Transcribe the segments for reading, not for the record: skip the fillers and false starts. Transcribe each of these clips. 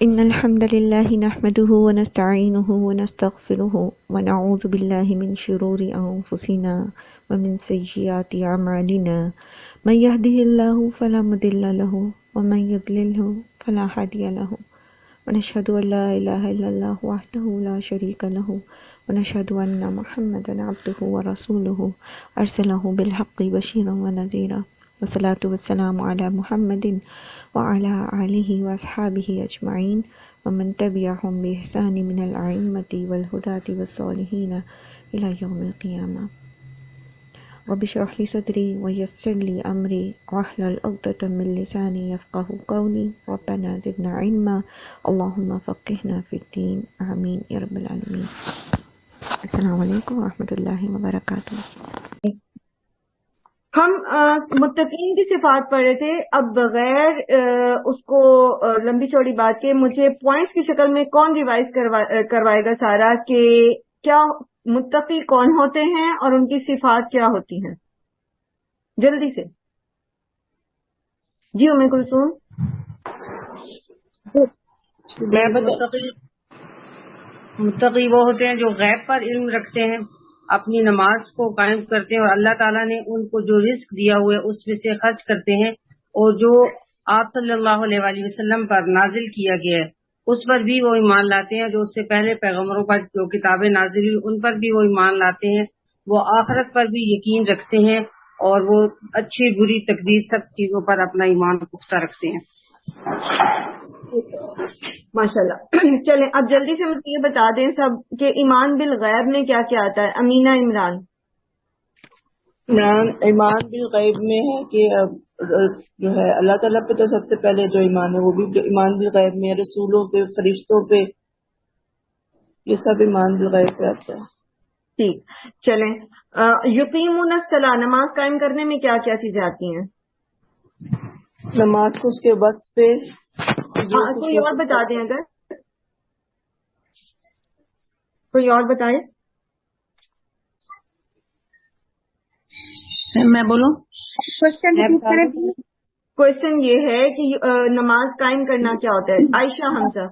إن الحمد لله نحمده ونستعينه ونستغفره ونعوذ بالله من شرور أنفسنا ومن سيئات أعمالنا من يهده الله فلا مضل له ومن يضلله فلا هادي له ونشهد أن لا إله إلا الله وحده لا شريك له ونشهد أن محمدا عبده ورسوله أرسله بالحق بشيرا ونذيرا والصلاة والسلام على محمد وعلى آلہ وأصحابہ اجمعین ومن تبعهم بإحسان من الأئمة والهداة والصالحین إلى يوم القیامہ. رب اشرح لي صدری ويسر لي أمری واحلل عقدة من لسانی يفقهوا قولی. ربنا زدنا علما اللهم فقهنا في الدین آمین یا رب العالمین. السلام علیکم ورحمۃ اللہ وبرکاتہ. ہم متقین کی صفات پڑھ رہے تھے. اب بغیر اس کو لمبی چوڑی بات کے مجھے پوائنٹس کی شکل میں کون ریوائز کروائے گا سارا کہ کیا متقی کون ہوتے ہیں اور ان کی صفات کیا ہوتی ہیں؟ جلدی سے. جی ام کلثوم. متقی وہ ہوتے ہیں جو غیب پر علم رکھتے ہیں، اپنی نماز کو قائم کرتے ہیں اور اللہ تعالیٰ نے ان کو جو رزق دیا ہوا ہے اس میں سے خرچ کرتے ہیں، اور جو آپ صلی اللہ علیہ وآلہ وسلم پر نازل کیا گیا ہے اس پر بھی وہ ایمان لاتے ہیں، جو اس سے پہلے پیغمبروں پر جو کتابیں نازل ہوئی ان پر بھی وہ ایمان لاتے ہیں، وہ آخرت پر بھی یقین رکھتے ہیں اور وہ اچھی بری تقدیر سب چیزوں پر اپنا ایمان پختہ رکھتے ہیں. ماشاءاللہ. چلیں اب جلدی سے مجھے یہ بتا دیں سب کہ ایمان بالغیب میں کیا کیا آتا ہے. امینہ عمران. ایمان بالغیب میں ہے کہ جو ہے اللہ تعالیٰ پہ تو سب سے پہلے جو ایمان ہے وہ بھی ایمان بالغیب میں ہے، رسولوں پہ، فرشتوں پہ، یہ سب ایمان بالغیب پہ آتا ہے. ٹھیک. چلیں یقیمون الصلاۃ، نماز قائم کرنے میں کیا کیا چیزیں آتی ہیں؟ نماز کو اس کے وقت پہ. کوئی اور بتا دیں، اگر کوئی اور بتائے. میں بولوں؟ کوشچن یہ ہے کہ نماز قائم کرنا کیا ہوتا ہے؟ عائشہ حمزہ.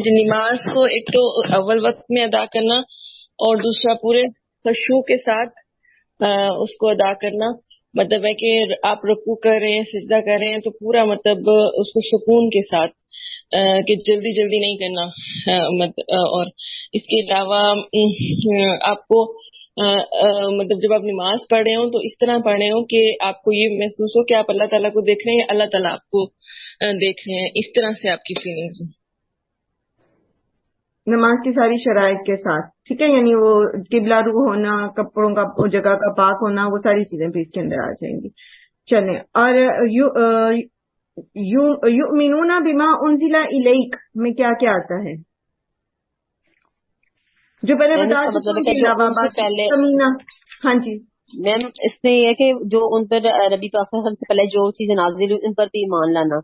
نماز کو ایک تو اول وقت میں ادا کرنا اور دوسرا پورے خشوع کے ساتھ اس کو ادا کرنا. مطلب ہے کہ آپ رکوع کر رہے ہیں، سجدہ کر رہے ہیں تو پورا مطلب اس کو سکون کے ساتھ کہ جلدی جلدی نہیں کرنا. اور اس کے علاوہ آپ کو مطلب جب آپ نماز پڑھ رہے ہوں تو اس طرح پڑھ رہے ہوں کہ آپ کو یہ محسوس ہو کہ آپ اللہ تعالیٰ کو دیکھ رہے ہیں، اللہ تعالیٰ آپ کو دیکھ رہے ہیں، اس طرح سے آپ کی فیلنگز ہوں. نماز کی ساری شرائط کے ساتھ، ٹھیک ہے، یعنی وہ قبلہ رو ہونا، کپڑوں کا جگہ کا پاک ہونا، وہ ساری چیزیں بھی اس کے اندر آ جائیں گی. چلیں. اور یؤمنون بما انزل الیک میں کیا کیا آتا ہے؟ جو پہلے بتا سمینا. ہاں جی میم، اس میں یہ ہے کہ جو ان پر نبی پاک سب سے پہلے جو چیزیں نازل ہوئی ان پر بھی ایمان لانا.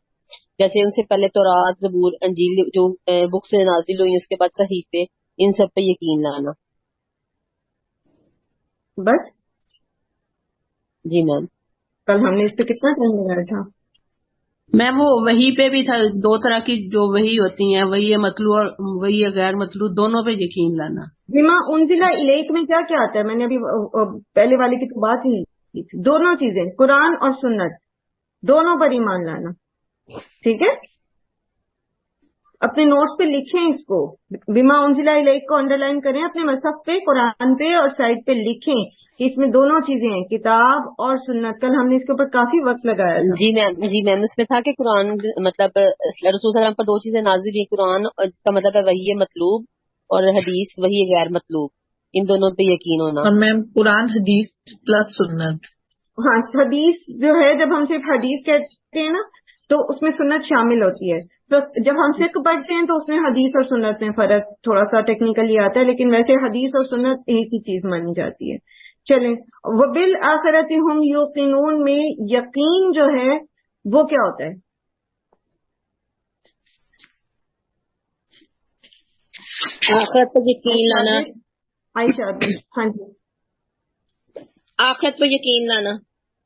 جیسے ان سے پہلے تورات، زبور، انجیل جو بک سے نازل ہوئی، اس کے بعد صحیفے، ان سب پہ یقین لانا. بس جی میم. کل ہم نے اس پہ کتنا ٹائم لگایا تھا؟ میم وہ وہی پہ بھی تھا، دو طرح کی جو وہی ہوتی ہیں، وہی مطلوع اور وہی غیر مطلوع، دونوں پہ یقین لانا. بما انزل الیک میں کیا کیا آتا ہے؟ میں نے ابھی پہلے والی کی تو بات ہی کی تھی. دونوں چیزیں، قرآن اور سنت، دونوں پر ایمان لانا. ٹھیک ہے، اپنے نوٹس پہ لکھیں اس کو. بما انزل الیک کو انڈر لائن کریں اپنے مصحف پہ، قرآن پہ، اور سائڈ پہ لکھیں کہ اس میں دونوں چیزیں ہیں، کتاب اور سنت. کل ہم نے اس کے اوپر کافی وقت لگایا تھا. جی میم اس میں تھا کہ قرآن مطلب رسول صلی اللہ علیہ وسلم پر دو چیزیں نازل ہوئی، قرآن جس کا مطلب ہے وہی مطلوب، اور حدیث وہی غیر مطلوب، ان دونوں پہ یقین ہونا. اور میم قرآن، حدیث پلس سنت. ہاں، حدیث جو ہے جب ہم صرف حدیث کہتے ہیں نا تو اس میں سنت شامل ہوتی ہے. تو جب ہم فقہ پڑھتے ہیں تو اس میں حدیث اور سنت میں فرق تھوڑا سا ٹیکنیکلی آتا ہے، لیکن ویسے حدیث اور سنت ایک ہی چیز مانی جاتی ہے. چلیں. وبالآخرۃ ہم یوقنون میں یقین جو ہے وہ کیا ہوتا ہے؟ آخرت پر یقین لانا. عائشہ. ہاں جی. آخرت پر یقین لانا.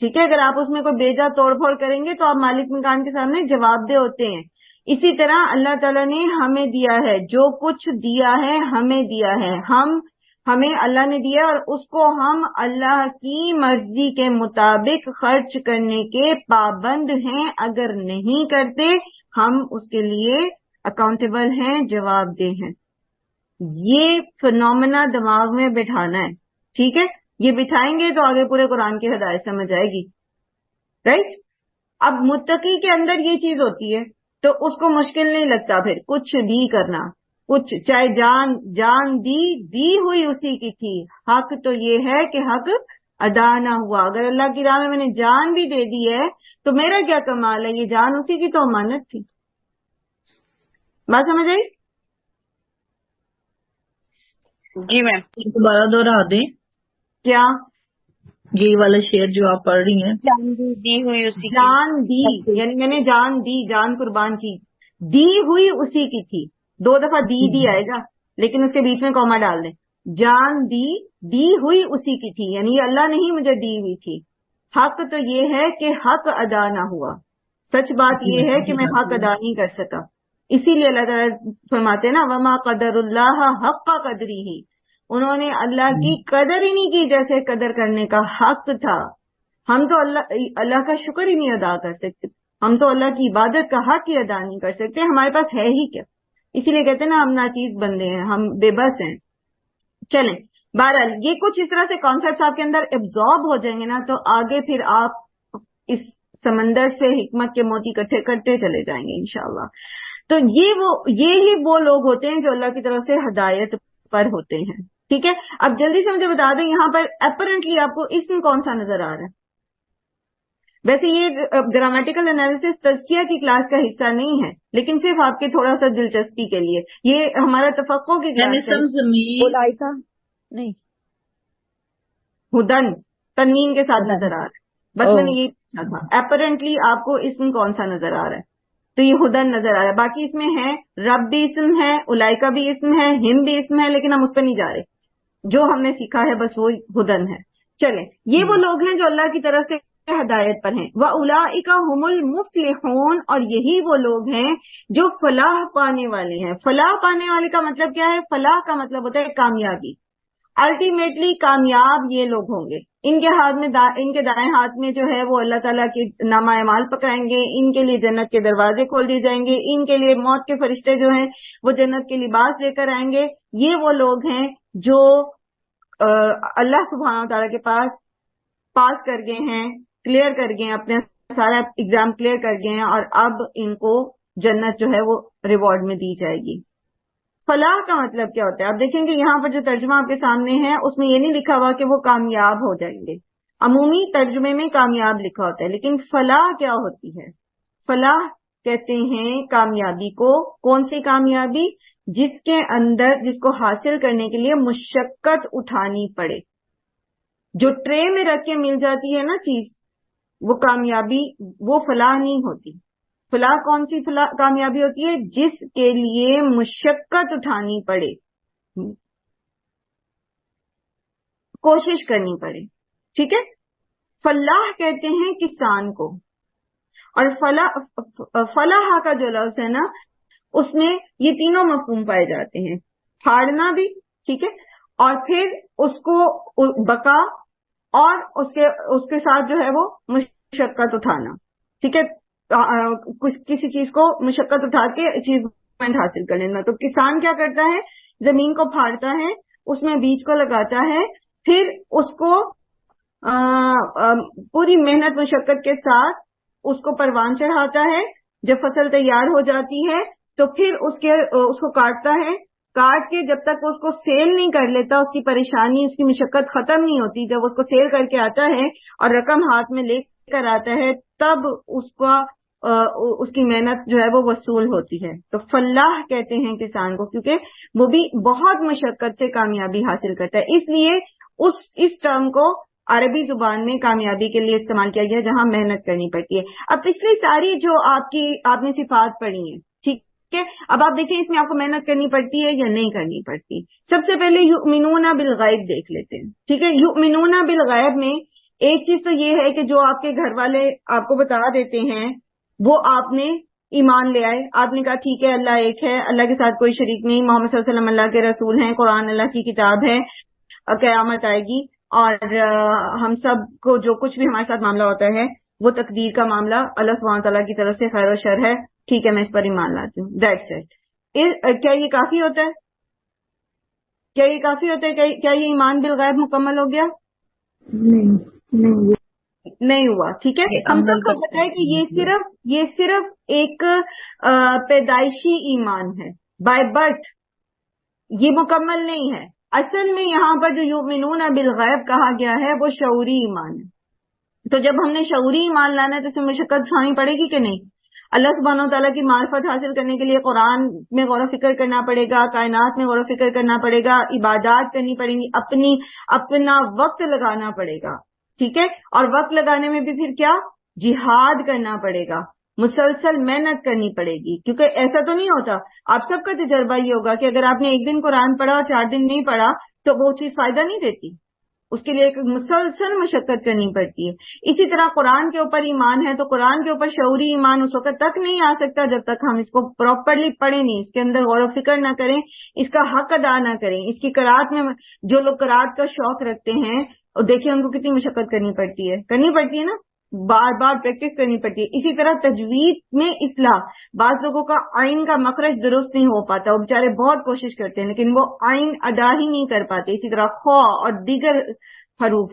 ٹھیک ہے. اگر آپ اس میں کوئی بیجا توڑ پھوڑ کریں گے تو آپ مالک مکان کے سامنے جواب دہ ہوتے ہیں. اسی طرح اللہ تعالیٰ نے ہمیں دیا ہے، جو کچھ دیا ہے ہمیں دیا ہے، ہمیں اللہ نے دیا اور اس کو ہم اللہ کی مرضی کے مطابق خرچ کرنے کے پابند ہیں. اگر نہیں کرتے ہم اس کے لیے اکاؤنٹیبل ہیں، جواب دہ ہیں. یہ فنومنا دماغ میں بٹھانا ہے. ٹھیک ہے، یہ بٹھائیں گے تو آگے پورے قرآن کی ہدایت سمجھ آئے گی. رائٹ. اب متقی کے اندر یہ چیز ہوتی ہے تو اس کو مشکل نہیں لگتا پھر کچھ بھی کرنا. کچھ چاہے جان دی ہوئی اسی کی تھی. حق تو یہ ہے کہ حق ادا نہ ہوا. اگر اللہ کی راہ میں نے جان بھی دے دی ہے تو میرا کیا کمال ہے، یہ جان اسی کی تو امانت تھی. بات سمجھ آئی؟ جی میم. دوبارہ دوہرا دیں کیا یہ والا شعر جو آپ پڑھ رہی ہیں. دی ہوئی اسی کی. جان دی یعنی میں نے جان دی، جان قربان کی، دی ہوئی اسی کی تھی. 2 دفعہ دی آئے گا لیکن اس کے بیچ میں کوما ڈال دیں. جان دی ہوئی اسی کی تھی، یعنی یہ اللہ نے ہی مجھے دی ہوئی تھی. حق تو یہ ہے کہ حق ادا نہ ہوا. سچ بات یہ ہے کہ میں حق ادا نہیں کر سکا. اسی لیے اللہ تعالیٰ فرماتے ہیں نا وما قدر اللہ حق قدری ہی. انہوں نے اللہ کی قدر ہی نہیں کی جیسے قدر کرنے کا حق تھا. ہم تو اللہ کا شکر ہی نہیں ادا کر سکتے، ہم تو اللہ کی عبادت کا حق ہی ادا نہیں کر سکتے. ہمارے پاس ہے ہی کیا. اسی لیے کہتے ہیں نا ہم ناچیز بندے ہیں، ہم بے بس ہیں. چلیں بہرحال یہ کچھ اس طرح سے کانسیپٹس آپ کے اندر ایبزارب ہو جائیں گے نا تو آگے پھر آپ اس سمندر سے حکمت کے موتی اکٹھے کرتے چلے جائیں گے انشاءاللہ. تو یہ ہی وہ لوگ ہوتے ہیں جو اللہ کی طرف سے ہدایت پر ہوتے ہیں. ٹھیک ہے، اب جلدی سے مجھے بتا دیں یہاں پر اپرنٹلی آپ کو اسم کون سا نظر آ رہا ہے؟ ویسے یہ گرامیٹیکل انالیسس تزکیہ کی کلاس کا حصہ نہیں ہے لیکن صرف آپ کے تھوڑا سا دلچسپی کے لیے یہ ہمارا تفقع کی کلاس ہے. نہیں ہدن تنوین کے ساتھ نظر آ رہا ہے. بس میں نے یہ پوچھا تھا اپرنٹلی آپ کو اسم کون سا نظر آ رہا ہے. تو یہ ہدن نظر آ رہا ہے. باقی اس میں ہے رب بھی اسم ہے، اولائکا بھی اسم ہے، ہم بھی اسم ہے، لیکن ہم اس پہ نہیں جا رہے. جو ہم نے سیکھا ہے بس وہ ہدن ہے. چلیں یہ وہ لوگ ہیں جو اللہ کی طرف سے ہدایت پر ہیں. وَأُولَئِكَ هُمُ الْمُفْلِحُونَ اور یہی وہ لوگ ہیں جو فلاح پانے والے ہیں. فلاح پانے والے کا مطلب کیا ہے؟ فلاح کا مطلب ہوتا ہے کامیابی. الٹیمیٹلی کامیاب یہ لوگ ہوں گے. ان کے ہاتھ میں ان کے دائیں ہاتھ میں جو ہے وہ اللہ تعالیٰ کے نامہ اعمال پکڑائیں گے. ان کے لیے جنت کے دروازے کھول دیے جائیں گے. ان کے لیے موت کے فرشتے جو ہیں وہ جنت کے لباس لے کر آئیں گے. یہ وہ لوگ ہیں جو اللہ سبحانہ و تعالیٰ کے پاس کر گئے ہیں، کلیئر کر گئے ہیں، اپنے سارا ایگزام کلیئر کر گئے ہیں اور اب ان کو جنت جو ہے وہ ریوارڈ میں دی جائے گی. فلاح کا مطلب کیا ہوتا ہے؟ آپ دیکھیں گے یہاں پر جو ترجمہ آپ کے سامنے ہے اس میں یہ نہیں لکھا ہوا کہ وہ کامیاب ہو جائیں گے. عمومی ترجمے میں کامیاب لکھا ہوتا ہے لیکن فلاح کیا ہوتی ہے؟ فلاح کہتے ہیں کامیابی کو. کون سی کامیابی؟ جس کے اندر جس کو حاصل کرنے کے لیے مشقت اٹھانی پڑے. جو ٹرے میں رکھ کے مل جاتی ہے نا چیز وہ کامیابی، وہ فلاح نہیں ہوتی. فلاح کون سی کامیابی ہوتی ہے؟ جس کے لیے مشقت اٹھانی پڑے، کوشش کرنی پڑے. ٹھیک ہے، فلاح کہتے ہیں کسان کو. اور فلاح کا جو لفظ ہے نا اس میں یہ تینوں مفہوم پائے جاتے ہیں. پھاڑنا بھی، ٹھیک ہے، اور پھر اس کو بقا اور اس کے ساتھ جو ہے وہ مشقت اٹھانا. ٹھیک ہے، کسی چیز کو مشقت اٹھا کے اچیومنٹ حاصل کر لینا. تو کسان کیا کرتا ہے؟ زمین کو پھاڑتا ہے، اس میں بیج کو لگاتا ہے، پھر اس کو پوری محنت مشقت کے ساتھ اس کو پروان چڑھاتا ہے. جب فصل تیار ہو جاتی ہے تو پھر اس کو کاٹتا ہے. کاٹ کے جب تک وہ اس کو سیل نہیں کر لیتا اس کی پریشانی، اس کی مشقت ختم نہیں ہوتی. جب اس کو سیل کر کے آتا ہے اور رقم ہاتھ میں لے کر آتا ہے تب اس کی محنت جو ہے وہ وصول ہوتی ہے. تو فلاح کہتے ہیں کسان کو کیونکہ وہ بھی بہت مشقت سے کامیابی حاصل کرتا ہے. اس لیے اس ٹرم کو عربی زبان میں کامیابی کے لیے استعمال کیا گیا جہاں محنت کرنی پڑتی ہے. اب پچھلی ساری جو آپ نے صفات پڑھی ہیں، ٹھیک ہے، اب آپ دیکھیں اس میں آپ کو محنت کرنی پڑتی ہے یا نہیں کرنی پڑتی. سب سے پہلے یؤمنون بالغیب دیکھ لیتے ہیں. ٹھیک ہے، یؤمنون بالغیب میں ایک چیز تو یہ ہے کہ جو آپ کے گھر والے آپ کو بتا دیتے ہیں وہ آپ نے ایمان لے آئے. آپ نے کہا ٹھیک ہے اللہ ایک ہے, اللہ کے ساتھ کوئی شریک نہیں, محمد صلی اللہ علیہ وسلم اللہ کے رسول ہیں, قرآن اللہ کی کتاب ہے, قیامت آئے گی, اور ہم سب کو جو کچھ بھی ہمارے ساتھ معاملہ ہوتا ہے وہ تقدیر کا معاملہ اللہ سبحانہ تعالیٰ کی طرف سے خیر و شر ہے, ٹھیک ہے میں اس پر ایمان لاتی ہوں, دیٹس اٹ. کیا یہ کافی ہوتا ہے؟ کیا یہ کافی ہوتا ہے؟ کیا یہ ایمان بالغیب مکمل ہو گیا؟ نہیں ہوا. ٹھیک ہے, ہم سب کو پتا ہے کہ یہ صرف ایک پیدائشی ایمان ہے, بائی برتھ, یہ مکمل نہیں ہے. اصل میں یہاں پر جو یؤمنون بالغیب کہا گیا ہے وہ شعوری ایمان ہے. تو جب ہم نے شعوری ایمان لانا ہے تو اس میں مشقت اٹھانی پڑے گی کہ نہیں؟ اللہ سبحانہ و تعالیٰ کی معرفت حاصل کرنے کے لیے قرآن میں غور و فکر کرنا پڑے گا, کائنات میں غور و فکر کرنا پڑے گا, عبادات کرنی پڑیں گی, اپنا وقت لگانا پڑے گا. ٹھیک ہے, اور وقت لگانے میں بھی پھر کیا, جہاد کرنا پڑے گا, مسلسل محنت کرنی پڑے گی. کیونکہ ایسا تو نہیں ہوتا, آپ سب کا تجربہ یہ ہوگا کہ اگر آپ نے ایک دن قرآن پڑھا اور 4 دن نہیں پڑھا تو وہ چیز فائدہ نہیں دیتی, اس کے لیے ایک مسلسل مشقت کرنی پڑتی ہے. اسی طرح قرآن کے اوپر ایمان ہے تو قرآن کے اوپر شعوری ایمان اس وقت تک نہیں آ سکتا جب تک ہم اس کو پراپرلی پڑھیں نہیں, اس کے اندر غور و فکر نہ کریں, اس کا حق ادا نہ کریں. اس کی قرأت میں جو لوگ قرأت کا شوق رکھتے ہیں اور دیکھیں ان کو کتنی مشقت کرنی پڑتی ہے نا, بار بار پریکٹس کرنی پڑتی ہے. اسی طرح تجوید میں اصلاح, بعض لوگوں کا آئین کا مخرج درست نہیں ہو پاتا, وہ بیچارے بہت کوشش کرتے ہیں لیکن وہ آئین ادا ہی نہیں کر پاتے. اسی طرح خوا اور دیگر حروف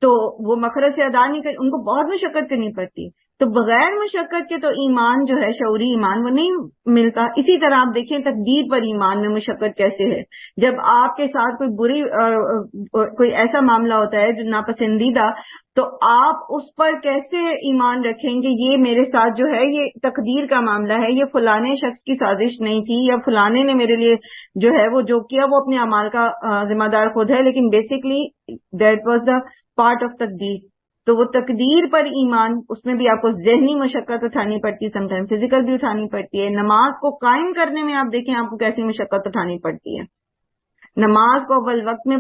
تو وہ مخرج سے ادا نہیں ان کو بہت مشقت کرنی پڑتی ہے. تو بغیر مشقت کے تو ایمان جو ہے شعوری ایمان وہ نہیں ملتا. اسی طرح آپ دیکھیں تقدیر پر ایمان میں مشقت کیسے ہے. جب آپ کے ساتھ کوئی ایسا معاملہ ہوتا ہے جو ناپسندیدہ, تو آپ اس پر کیسے ایمان رکھیں گے یہ میرے ساتھ جو ہے یہ تقدیر کا معاملہ ہے, یہ فلانے شخص کی سازش نہیں تھی, یا فلانے نے میرے لیے جو ہے وہ جو کیا وہ اپنے اعمال کا ذمہ دار خود ہے, لیکن basically that was the part of تقدیر. تو وہ تقدیر پر ایمان, اس میں بھی آپ کو ذہنی مشقت اٹھانی پڑتی ہے, سم ٹائم فزیکل بھی اٹھانی پڑتی ہے. نماز کو قائم کرنے میں آپ دیکھیں آپ کو کیسی مشقت اٹھانی پڑتی ہے. نماز کو اول وقت میں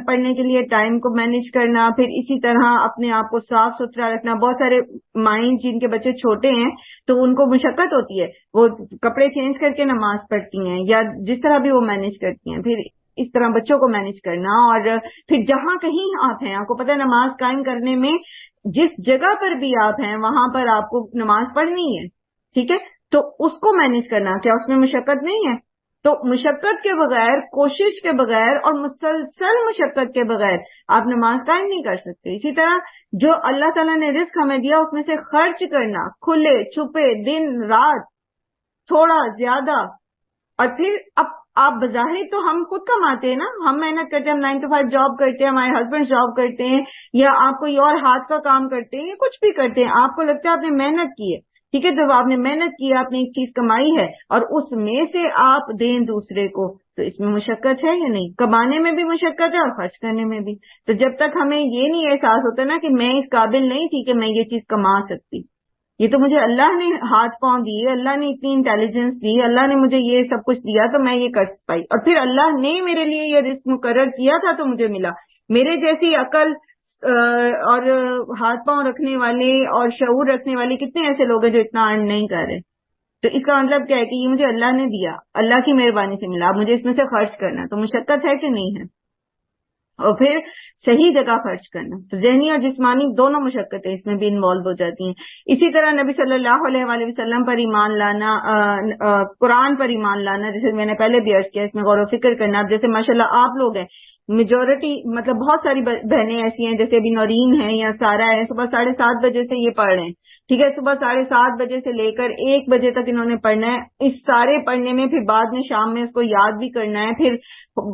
پڑھنے کے لیے ٹائم کو مینیج کرنا, پھر اسی طرح اپنے آپ کو صاف ستھرا رکھنا. بہت سارے مائیں جن کے بچے چھوٹے ہیں تو ان کو مشقت ہوتی ہے, وہ کپڑے چینج کر کے نماز پڑھتی ہیں یا جس طرح بھی وہ مینیج کرتی ہیں, پھر اس طرح بچوں کو مینیج کرنا. اور پھر جہاں کہیں آپ ہیں, آپ کو پتہ ہے نماز قائم کرنے میں جس جگہ پر بھی آپ ہیں وہاں پر آپ کو نماز پڑھنی ہے, ٹھیک ہے, تو اس کو مینیج کرنا, کیا اس میں مشقت نہیں ہے؟ تو مشقت کے بغیر, کوشش کے بغیر اور مسلسل مشقت کے بغیر آپ نماز قائم نہیں کر سکتے. اسی طرح جو اللہ تعالیٰ نے رزق ہمیں دیا اس میں سے خرچ کرنا, کھلے چھپے, دن رات, تھوڑا زیادہ. اور پھر اب آپ بظاہر تو ہم خود کماتے ہیں نا, ہم محنت کرتے ہیں, ہم 9 to 5 جاب کرتے ہیں, ہمارے ہسبینڈ جاب کرتے ہیں, یا آپ کوئی اور ہاتھ کا کام کرتے ہیں, یا کچھ بھی کرتے ہیں, آپ کو لگتا ہے آپ نے محنت کی ہے, ٹھیک ہے, جب آپ نے محنت کی, آپ نے ایک چیز کمائی ہے اور اس میں سے آپ دیں دوسرے کو, تو اس میں مشقت ہے یا نہیں؟ کمانے میں بھی مشقت ہے اور خرچ کرنے میں بھی. تو جب تک ہمیں یہ نہیں احساس ہوتا نا کہ میں اس قابل نہیں تھی کہ میں یہ چیز کما سکتی, یہ تو مجھے اللہ نے ہاتھ پاؤں دیے, اللہ نے اتنی انٹیلیجنس دی, اللہ نے مجھے یہ سب کچھ دیا تو میں یہ کر پائی, اور پھر اللہ نے میرے لیے یہ رزق مقرر کیا تھا تو مجھے ملا. میرے جیسی عقل اور ہاتھ پاؤں رکھنے والے اور شعور رکھنے والے کتنے ایسے لوگ ہیں جو اتنا ارن نہیں کر رہے. تو اس کا مطلب کیا ہے کہ یہ مجھے اللہ نے دیا, اللہ کی مہربانی سے ملا, مجھے اس میں سے خرچ کرنا, تو مشقت ہے کہ نہیں ہے؟ اور پھر صحیح جگہ خرچ کرنا, تو ذہنی اور جسمانی دونوں مشقتیں اس میں بھی انوالو ہو جاتی ہیں. اسی طرح نبی صلی اللہ علیہ وآلہ وسلم پر ایمان لانا, قرآن پر ایمان لانا, جیسے میں نے پہلے بھی عرض کیا, اس میں غور و فکر کرنا. اب جیسے ماشاءاللہ آپ لوگ ہیں, میجورٹی مطلب بہت ساری بہنیں ایسی ہیں جیسے ابھی نورین ہے یا سارا ہے, صبح 7:30 بجے سے یہ پڑھ رہے ہیں, ٹھیک ہے, صبح 7:30 بجے سے لے کر 1 بجے تک انہوں نے پڑھنا ہے. اس سارے پڑھنے میں پھر بعد میں شام میں اس کو یاد بھی کرنا ہے. پھر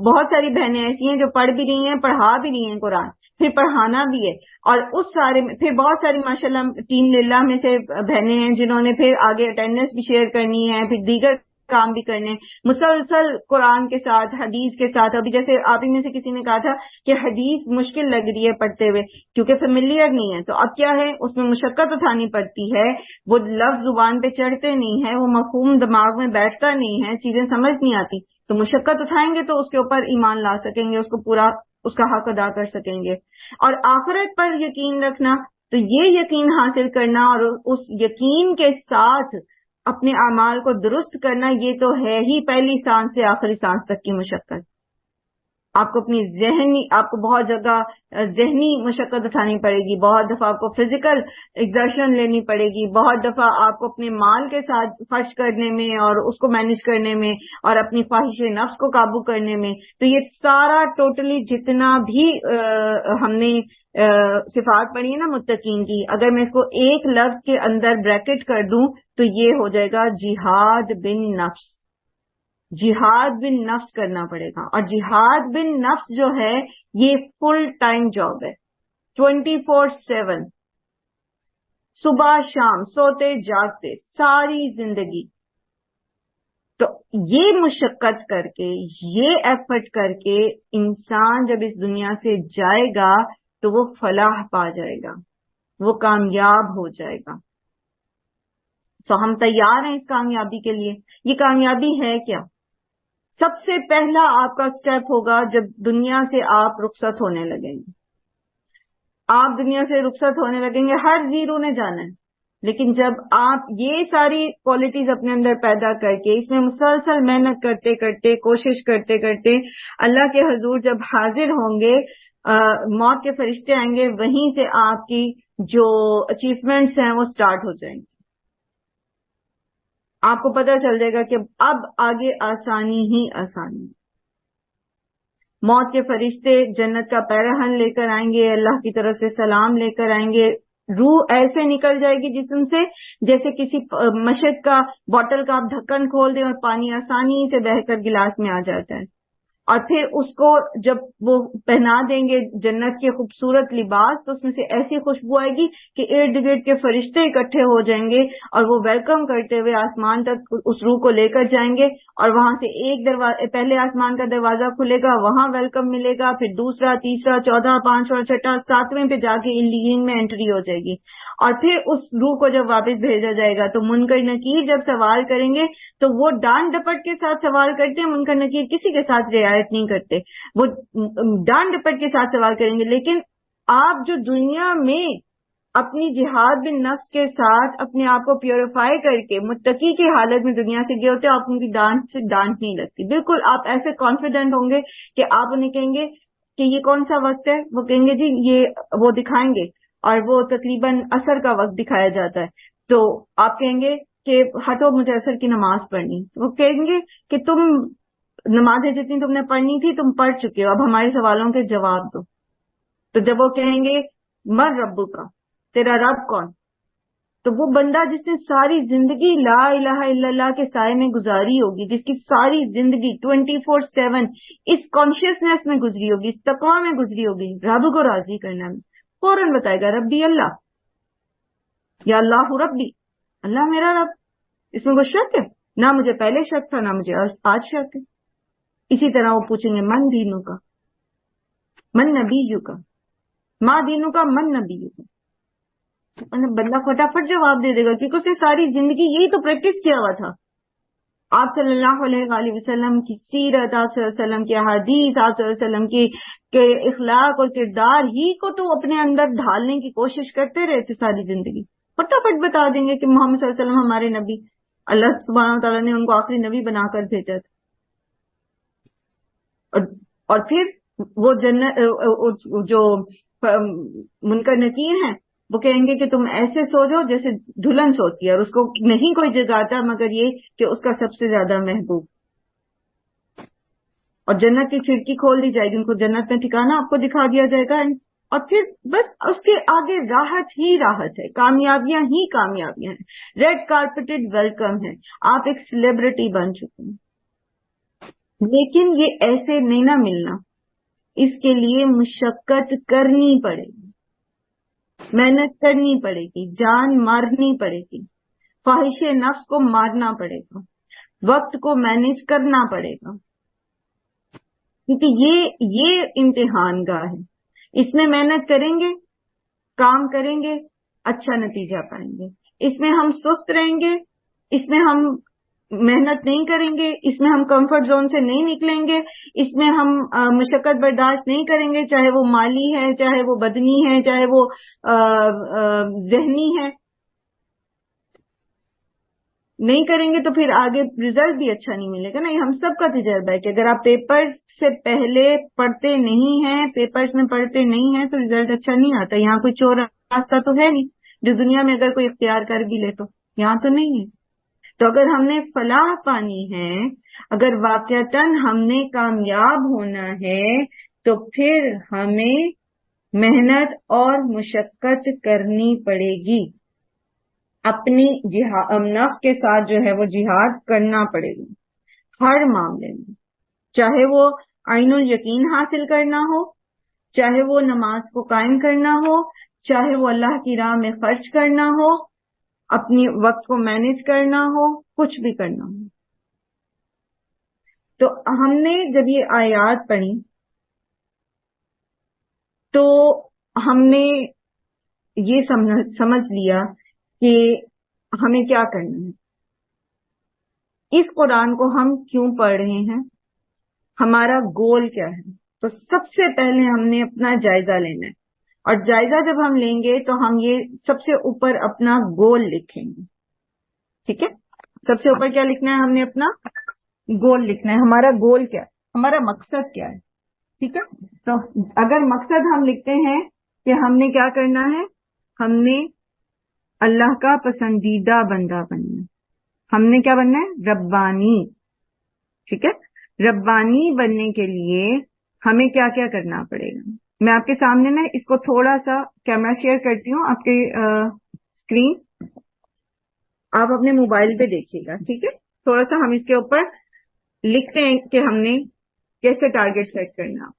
بہت ساری بہنیں ایسی ہیں جو پڑھ بھی رہی ہیں, پڑھا بھی رہی ہیں قرآن, پھر پڑھانا بھی ہے. اور اس سارے میں پھر بہت ساری ماشاءاللہ ٹیم للہ میں سے بہنیں ہیں جنہوں نے پھر آگے اٹینڈنس بھی شیئر کرنی ہے, پھر دیگر کام بھی کرنے, مسلسل قرآن کے ساتھ, حدیث کے ساتھ. ابھی جیسے آپ ہی میں سے کسی نے کہا تھا کہ حدیث مشکل لگ رہی ہے پڑھتے ہوئے کیونکہ فیملیئر نہیں ہے, تو اب کیا ہے, اس میں مشقت اٹھانی پڑتی ہے, وہ لفظ زبان پہ چڑھتے نہیں ہیں, وہ مفہوم دماغ میں بیٹھتا نہیں ہے, چیزیں سمجھ نہیں آتی. تو مشقت اٹھائیں گے تو اس کے اوپر ایمان لا سکیں گے, اس کو پورا اس کا حق ادا کر سکیں گے. اور آخرت پر یقین رکھنا، تو یہ یقین حاصل کرنا اور اس یقین کے ساتھ اپنے اعمال کو درست کرنا، یہ تو ہے ہی پہلی سانس سے آخری سانس تک کی مشقت. آپ کو آپ کو بہت جگہ ذہنی مشقت اٹھانی پڑے گی، بہت دفعہ آپ کو فزیکل ایگزرشن لینی پڑے گی، بہت دفعہ آپ کو اپنے مال کے ساتھ خرچ کرنے میں اور اس کو مینج کرنے میں اور اپنی خواہش نفس کو قابو کرنے میں. تو یہ سارا ٹوٹلی جتنا بھی ہم نے صفات پڑھی ہے نا متقین کی، اگر میں اس کو ایک لفظ کے اندر بریکٹ کر دوں تو یہ ہو جائے گا جہاد بن نفس. جہاد بن نفس کرنا پڑے گا. اور جہاد بن نفس جو ہے یہ فل ٹائم جاب ہے، 24/7، صبح شام، سوتے جاگتے، ساری زندگی. تو یہ مشقت کر کے، یہ ایفرٹ کر کے انسان جب اس دنیا سے جائے گا تو وہ فلاح پا جائے گا، وہ کامیاب ہو جائے گا. تو ہم تیار ہیں اس کامیابی کے لیے. یہ کامیابی ہے کیا؟ سب سے پہلا آپ کا سٹیپ ہوگا جب دنیا سے آپ رخصت ہونے لگیں گے. آپ دنیا سے رخصت ہونے لگیں گے، ہر زیرو نے جانا ہے، لیکن جب آپ یہ ساری کوالٹیز اپنے اندر پیدا کر کے اس میں مسلسل محنت کرتے کرتے، کوشش کرتے کرتے اللہ کے حضور جب حاضر ہوں گے، موت کے فرشتے آئیں گے، وہیں سے آپ کی جو اچیومنٹس ہیں وہ سٹارٹ ہو جائیں گے. آپ کو پتہ چل جائے گا کہ اب آگے آسانی ہی آسانی. موت کے فرشتے جنت کا پیراہن لے کر آئیں گے، اللہ کی طرف سے سلام لے کر آئیں گے. روح ایسے نکل جائے گی جسم سے جیسے کسی مشک کا باٹل کا آپ ڈھکن کھول دیں اور پانی آسانی سے بہہ کر گلاس میں آ جاتا ہے. اور پھر اس کو جب وہ پہنا دیں گے جنت کے خوبصورت لباس، تو اس میں سے ایسی خوشبو آئے گی کہ ارد گرد کے فرشتے اکٹھے ہو جائیں گے اور وہ ویلکم کرتے ہوئے آسمان تک اس روح کو لے کر جائیں گے. اور وہاں سے ایک پہلے آسمان کا دروازہ کھلے گا، وہاں ویلکم ملے گا، پھر دوسرا، تیسرا، 14، 5 چھٹا، 7ویں پہ جا کے علیین میں انٹری ہو جائے گی. اور پھر اس روح کو جب واپس بھیجا جائے گا تو منکر نکیر جب سوال کریں گے تو وہ ڈانٹ ڈپٹ کے ساتھ سوال کرتے ہیں. منکر نکیر کسی کے ساتھ رعایت نہیں کرتے، وہ ڈانٹ ڈپٹ کے ساتھ سوال کریں گے. لیکن آپ جو دنیا میں اپنی جہاد بن نفس کے ساتھ اپنے آپ کو پیوریفائی کر کے متقی کی حالت میں دنیا سے گئے ہوتے ہیں، آپ ان کی ڈانٹ سے ڈانٹ نہیں لگتی. بالکل آپ ایسے کانفیڈنٹ ہوں گے کہ آپ انہیں کہیں گے کہ یہ کون سا وقت ہے، وہ کہیں گے جی یہ، وہ دکھائیں گے اور وہ تقریباً عصر کا وقت دکھایا جاتا ہے. تو آپ کہیں گے کہ ہٹو مجھے عصر کی نماز پڑھنی. وہ کہیں گے کہ تم نمازیں جتنی تم نے پڑھنی تھی تم پڑھ چکے ہو، اب ہمارے سوالوں کے جواب دو. تو جب وہ کہیں گے من ربو کا، تیرا رب کون، تو وہ بندہ جس نے ساری زندگی لا الہ الا اللہ کے سائے میں گزاری ہوگی، جس کی ساری زندگی 24/7 اس کانشیسنیس میں گزری ہوگی، اس تقوی میں گزری ہوگی، رب کو راضی کرنا میں، فوراً بتائے گا ربی اللہ، یا اللہ ربی، اللہ میرا رب. اس میں کوئی شک ہے؟ نہ مجھے پہلے شک تھا نہ مجھے آج شک ہے. اسی طرح وہ پوچھیں گے من دینوں کا، من نبیوں کا، ماں دینوں کا، من نبیوں کا. بندہ فٹافٹ جواب دے دے گا کیونکہ اس نے ساری زندگی یہی تو پریکٹس کیا ہوا تھا. آپ صلی اللہ علیہ وآلہ وسلم کی سیرت، آپ صلی اللہ علیہ وسلم کی احادیث، آپ صلی اللہ علیہ وسلم کے اخلاق اور کردار ہی کو تو اپنے اندر ڈھالنے کی کوشش کرتے رہے تھے ساری زندگی. فٹافٹ بتا دیں گے کہ محمد صلی اللہ علیہ وسلم ہمارے نبی، اللہ سبحانہ وتعالیٰ نے ان کو آخری نبی بنا کر بھیجا تھا. اور پھر وہ جو منکر نکیر ہیں وہ کہیں گے کہ تم ایسے سو جاؤ جیسے دلہن سوتی ہے، اور اس کو نہیں کوئی جگاتا مگر یہ کہ اس کا سب سے زیادہ محبوب. اور جنت کی کھڑکی کھول دی جائے گی، ان کو جنت میں ٹھکانا آپ کو دکھا دیا جائے گا. اور پھر بس اس کے آگے راحت ہی راحت ہے، کامیابیاں ہی کامیابیاں ہیں، ریڈ کارپیٹڈ ویلکم ہے، آپ ایک سیلیبریٹی بن چکے ہیں. لیکن یہ ایسے نہیں نہ ملنا، اس کے لیے مشقت کرنی پڑے گی، محنت کرنی پڑے گی، جان مارنی پڑے گی، خواہش نفس کو مارنا پڑے گا، وقت کو مینج کرنا پڑے گا. کیونکہ یہ امتحان گاہ ہے، اس میں محنت کریں گے، کام کریں گے، اچھا نتیجہ پائیں گے. اس میں ہم سست رہیں گے، اس میں ہم محنت نہیں کریں گے، اس میں ہم کمفرٹ زون سے نہیں نکلیں گے، اس میں ہم مشقت برداشت نہیں کریں گے، چاہے وہ مالی ہے، چاہے وہ بدنی ہے، چاہے وہ ذہنی ہے، نہیں کریں گے تو پھر آگے رزلٹ بھی اچھا نہیں ملے گا نا. یہ ہم سب کا تجربہ ہے کہ اگر آپ پیپر سے پہلے پڑھتے نہیں ہیں، پیپرز میں پڑھتے نہیں ہیں، تو رزلٹ اچھا نہیں آتا. یہاں کوئی چور راستہ تو ہے نہیں جو دنیا میں اگر کوئی اختیار کر بھی لے، تو یہاں تو نہیں ہے. تو اگر ہم نے فلاح پانی ہے، اگر واقعتاً ہم نے کامیاب ہونا ہے، تو پھر ہمیں محنت اور مشقت کرنی پڑے گی. اپنی نفس کے ساتھ جو ہے وہ جہاد کرنا پڑے گا ہر معاملے میں، چاہے وہ عین الیقین حاصل کرنا ہو، چاہے وہ نماز کو قائم کرنا ہو، چاہے وہ اللہ کی راہ میں خرچ کرنا ہو، اپنی وقت کو مینج کرنا ہو، کچھ بھی کرنا ہو. تو ہم نے جب یہ آیات پڑھی تو ہم نے یہ سمجھ لیا کہ ہمیں کیا کرنا ہے. اس قرآن کو ہم کیوں پڑھ رہے ہیں، ہمارا گول کیا ہے. تو سب سے پہلے ہم نے اپنا جائزہ لینا ہے، اور جائزہ جب ہم لیں گے تو ہم یہ سب سے اوپر اپنا گول لکھیں گے. ٹھیک ہے، سب سے اوپر کیا لکھنا ہے، ہم نے اپنا گول لکھنا ہے. ہمارا گول کیا ہے، ہمارا مقصد کیا ہے. ٹھیک ہے، تو اگر مقصد ہم لکھتے ہیں کہ ہم نے کیا کرنا ہے، ہم نے اللہ کا پسندیدہ بندہ بننا ہے، ہم نے کیا بننا ہے، ربانی. ٹھیک ہے، ربانی بننے کے لیے ہمیں کیا کیا کرنا پڑے گا. میں آپ کے سامنے نا اس کو تھوڑا سا کیمرہ شیئر کرتی ہوں، آپ کے اسکرین آپ اپنے موبائل پہ دیکھیے گا. ٹھیک ہے، تھوڑا سا ہم اس کے اوپر لکھتے ہیں کہ ہم نے کیسے ٹارگٹ سیٹ کرنا.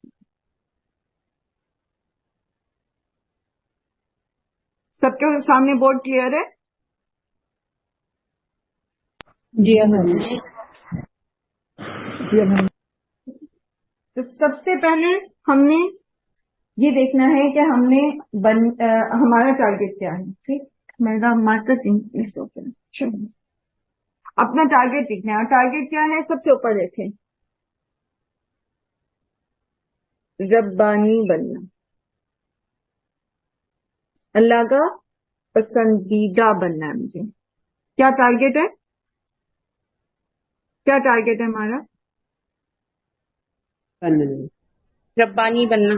سب کے سامنے بورڈ کلیئر ہے؟ جی تو سب سے پہلے ہم نے یہ دیکھنا ہے کہ ہم نے ہمارا ٹارگٹ کیا ہے. ٹھیک، میرا مارکر اپنا ٹارگٹ لکھنا ہے. اور ٹارگٹ کیا ہے، سب سے اوپر دیکھیں، ربانی بننا، اللہ کا پسندیدہ بننا ہے. مجھے کیا ٹارگٹ ہے، کیا ٹارگٹ ہے ہمارا، ربانی بننا،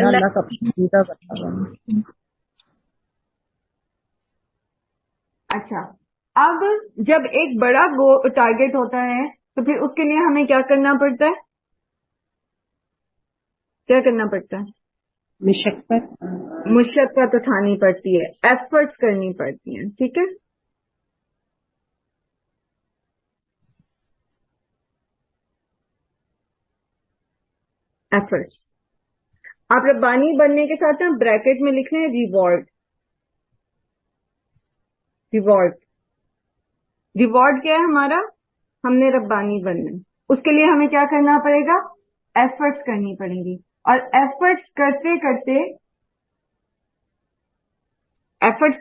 اللہ کا پسندیدہ بننا. اچھا. اب جب ایک بڑا ٹارگٹ ہوتا ہے تو پھر اس کے لیے ہمیں کیا کرنا پڑتا ہے، کیا کرنا پڑتا ہے، مشقت اٹھانی پڑتی ہے، ایفرٹس کرنی پڑتی ہیں. ٹھیک ہے، ایفرٹس. آپ ربانی بننے کے ساتھ نا بریکٹ میں لکھ لیں ریوارڈ. ریوارڈ کیا ہے ہمارا، ہم نے ربانی بننا ہے، اس کے لیے ہمیں کیا کرنا پڑے گا، ایفرٹس کرنی پڑیں گی. اور ایفرٹس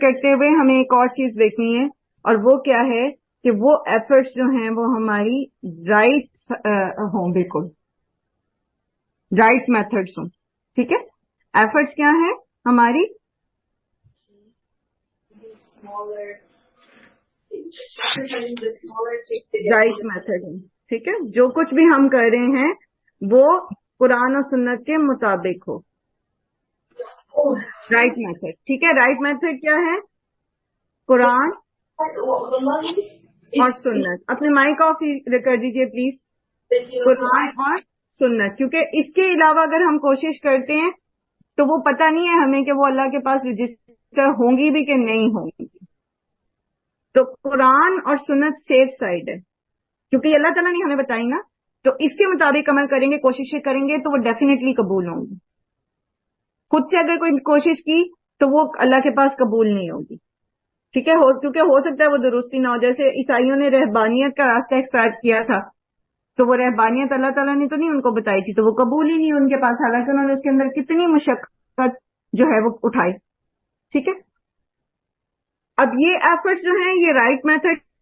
کرتے ہوئے ہمیں ایک اور چیز دیکھنی ہے، اور وہ کیا ہے کہ وہ ایفرٹس جو ہیں وہ ہماری رائٹ ہوں، بالکل رائٹ میتھڈس ہوں. ٹھیک ہے، ایفرٹس کیا ہیں ہماری، رائٹ میتھڈ ہے. ٹھیک ہے، جو کچھ بھی ہم کر رہے ہیں وہ قرآن اور سنت کے مطابق ہو، رائٹ میتھڈ. ٹھیک ہے، رائٹ میتھڈ کیا ہے، قرآن اور سنت. اپنے مائک آف کر دیجئے پلیز. قرآن اور سنت، کیونکہ اس کے علاوہ اگر ہم کوشش کرتے ہیں تو وہ پتہ نہیں ہے ہمیں کہ وہ اللہ کے پاس رجسٹر ہوں گی بھی کہ نہیں ہوں گی. تو قرآن اور سنت سیف سائڈ ہے، کیونکہ اللہ تعالیٰ نے ہمیں بتائی نا، تو اس کے مطابق عمل کریں گے، کوششیں کریں گے تو وہ ڈیفینیٹلی قبول ہوں گی. خود سے اگر کوئی کوشش کی تو وہ اللہ کے پاس قبول نہیں ہوگی. ٹھیک ہے، کیونکہ ہو سکتا ہے وہ درستی نہ ہو. جیسے عیسائیوں نے رہبانیت کا راستہ اختیار کیا تھا، تو وہ رہبانیت اللہ تعالیٰ نے تو نہیں ان کو بتائی تھی، تو وہ قبول ہی نہیں ان کے پاس، حالانکہ انہوں نے اس کے اندر کتنی مشقت جو ہے وہ اٹھائی. ٹھیک ہے، اب یہ ایفرٹس جو ہیں یہ رائٹ میتھڈ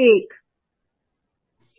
1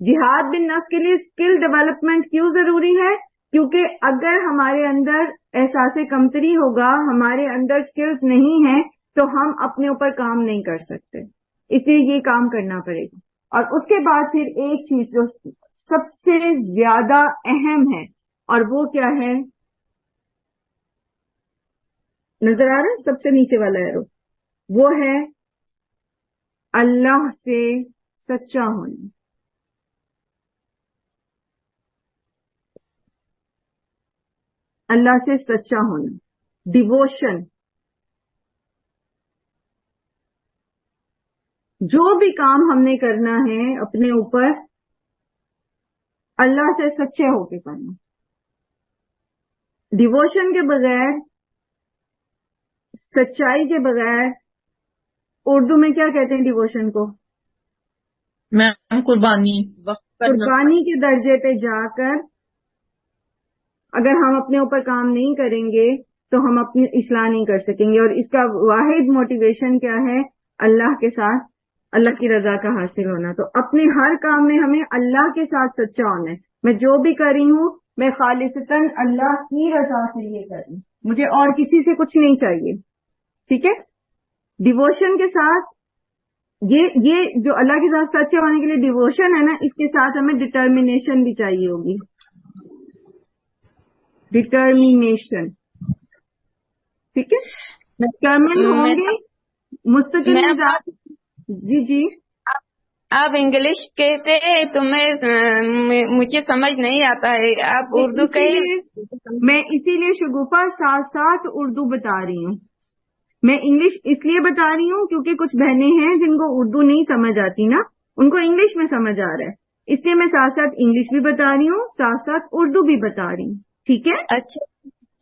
جہاد بن نفس کے لیے اسکل ڈیولپمنٹ کیوں ضروری ہے؟ کیونکہ اگر ہمارے اندر احساس کمتری ہوگا، ہمارے اندر اسکلز نہیں ہیں، تو ہم اپنے اوپر کام نہیں کر سکتے. اس لیے یہ کام کرنا پڑے گا. اور اس کے بعد پھر ایک چیز جو سب سے زیادہ اہم ہے، اور وہ کیا ہے؟ نظر آ رہا ہے سب سے نیچے والا ایرو، وہ ہے اللہ سے سچا ہونا. اللہ سے سچا ہونا، ڈیووشن. جو بھی کام ہم نے کرنا ہے اپنے اوپر اللہ سے سچے ہو کے کرنا. ڈیووشن کے بغیر، سچائی کے بغیر، اردو میں کیا کہتے ہیں ڈیووشن کو؟ میم قربانی. قربانی کے درجے پہ جا کر اگر ہم اپنے اوپر کام نہیں کریں گے تو ہم اپنی اصلاح نہیں کر سکیں گے. اور اس کا واحد موٹیویشن کیا ہے؟ اللہ کے ساتھ اللہ کی رضا کا حاصل ہونا. تو اپنے ہر کام میں ہمیں اللہ کے ساتھ سچا ہونا ہے. میں جو بھی کر رہی ہوں میں خالصتاً اللہ کی رضا سے یہ کر رہی ہوں، مجھے اور کسی سے کچھ نہیں چاہیے. ٹھیک ہے؟ ڈیووشن کے ساتھ یہ جو اللہ کے ساتھ سچے ہونے کے لیے ڈیووشن ہے نا، اس کے ساتھ ہمیں ڈٹرمینیشن بھی چاہیے ہوگی. ڈٹرمینیشن. ٹھیک ہے؟ ڈٹرمنٹ ہوں گے، مستقل مزاج. جی آپ انگلش کہتے ہیں تو مجھے سمجھ نہیں آتا ہے، آپ اردو کہیں. میں اسی لیے شگوفہ ساتھ ساتھ اردو بتا رہی ہوں. میں انگلش اس لیے بتا رہی ہوں کیونکہ کچھ بہنیں ہیں جن کو اردو نہیں سمجھ آتی نا، ان کو انگلش میں سمجھ آ رہا ہے، اس لیے میں ساتھ ساتھ انگلش بھی بتا رہی ہوں، ساتھ ساتھ اردو بھی بتا رہی ہوں. ٹھیک ہے؟ اچھا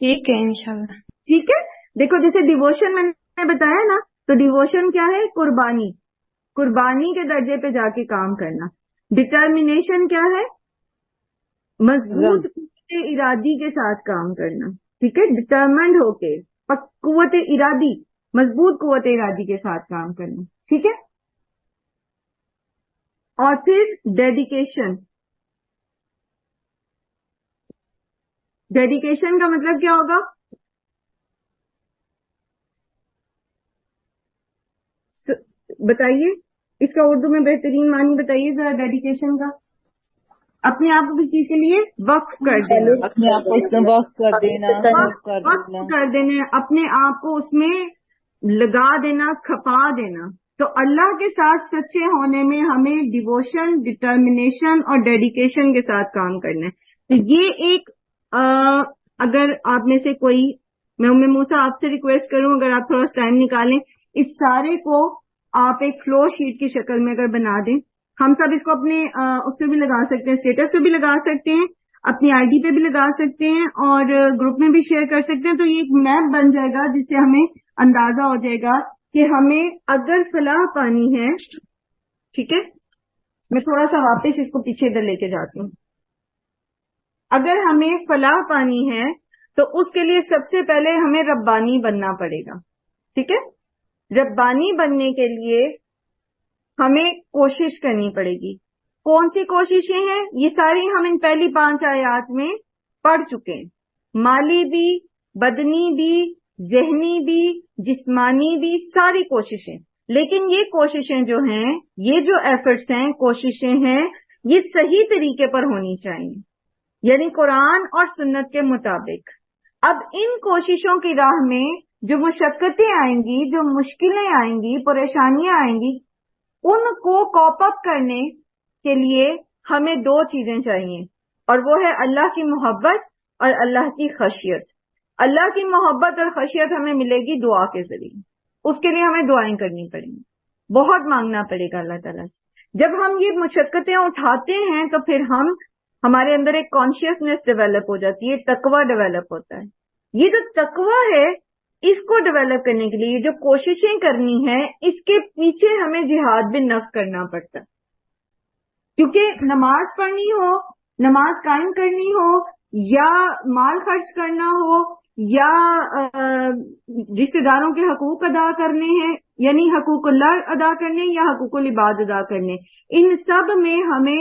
ٹھیک ہے انشاءاللہ. ٹھیک ہے. دیکھو جیسے ڈیووشن میں نے بتایا نا، تو ڈیووشن کیا ہے؟ قربانی. قربانی کے درجے پہ جا کے کام کرنا. ڈٹرمینیشن کیا ہے؟ مضبوط قوت ارادی کے ساتھ کام کرنا. ٹھیک ہے؟ ڈٹرمنڈ ہو کے، قوت ارادی، مضبوط قوت ارادی کے ساتھ کام کرنا. ٹھیک ہے؟ اور پھر ڈیڈیکیشن. ڈیڈیکیشن کا مطلب کیا ہوگا؟ بتائیے اس کا اردو میں بہترین معنی بتائیے ذرا ڈیڈیکیشن کا. اپنے آپ کو کسی چیز کے لیے وقف کر دینا. اپنے آپ کو اس میں وقف کر دینا. وقف کر دینا، اپنے آپ کو اس میں لگا دینا، کھپا دینا. تو اللہ کے ساتھ سچے ہونے میں ہمیں ڈیووشن، ڈٹرمینیشن اور ڈیڈیکیشن کے ساتھ کام کرنا ہے. تو یہ ایک اگر آپ میں سے کوئی، میں ام موسیٰ آپ سے ریکویسٹ کروں اگر آپ تھوڑا ٹائم نکالیں، اس سارے کو آپ ایک فلو شیٹ کی شکل میں اگر بنا دیں. ہم سب اس کو اپنے اس پہ بھی لگا سکتے ہیں، اسٹیٹس پہ بھی لگا سکتے ہیں، اپنی آئی ڈی پہ بھی لگا سکتے ہیں، اور گروپ میں بھی شیئر کر سکتے ہیں. تو یہ ایک میپ بن جائے گا جس سے ہمیں اندازہ ہو جائے گا کہ ہمیں اگر فلاح پانی ہے. ٹھیک ہے؟ میں تھوڑا سا واپس اس کو پیچھے ادھر لے کے جاتی ہوں. اگر ہمیں فلاح پانی ہے تو اس کے لیے سب سے پہلے ہمیں ربانی بننا پڑے گا. ٹھیک ہے؟ ربانی بننے کے لیے ہمیں کوشش کرنی پڑے گی. کون سی کوششیں ہیں؟ یہ ساری ہم ان پہلی 5 آیات میں پڑھ چکے ہیں. مالی بھی، بدنی بھی، ذہنی بھی، جسمانی بھی، ساری کوششیں. لیکن یہ کوششیں جو ہیں، یہ جو ایفرٹس ہیں، کوششیں ہیں، یہ صحیح طریقے پر ہونی چاہیے، یعنی قرآن اور سنت کے مطابق. اب ان کوششوں کی راہ میں جو مشقتیں آئیں گی، جو مشکلیں آئیں گی، پریشانیاں آئیں گی، ان کو کوپ اپ کرنے کے لیے ہمیں 2 چیزیں چاہیے، اور وہ ہے اللہ کی محبت اور اللہ کی خشیت. اللہ کی محبت اور خشیت ہمیں ملے گی دعا کے ذریعے. اس کے لیے ہمیں دعائیں کرنی پڑیں گی، بہت مانگنا پڑے گا اللہ تعالیٰ سے. جب ہم یہ مشقتیں اٹھاتے ہیں تو پھر ہمارے اندر ایک کانشیسنیس ڈیولپ ہو جاتی ہے، تقوی ڈیولپ ہوتا ہے. یہ جو تقوی ہے، اس کو ڈیولپ کرنے کے لیے جو کوششیں کرنی ہے، اس کے پیچھے ہمیں جہاد بن نفس کرنا پڑتا ہے. کیونکہ نماز پڑھنی ہو، نماز قائم کرنی ہو، یا مال خرچ کرنا ہو، یا رشتہ داروں کے حقوق ادا کرنے ہیں، یعنی حقوق اللہ ادا کرنے یا حقوق العباد ادا کرنے، ان سب میں ہمیں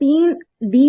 3D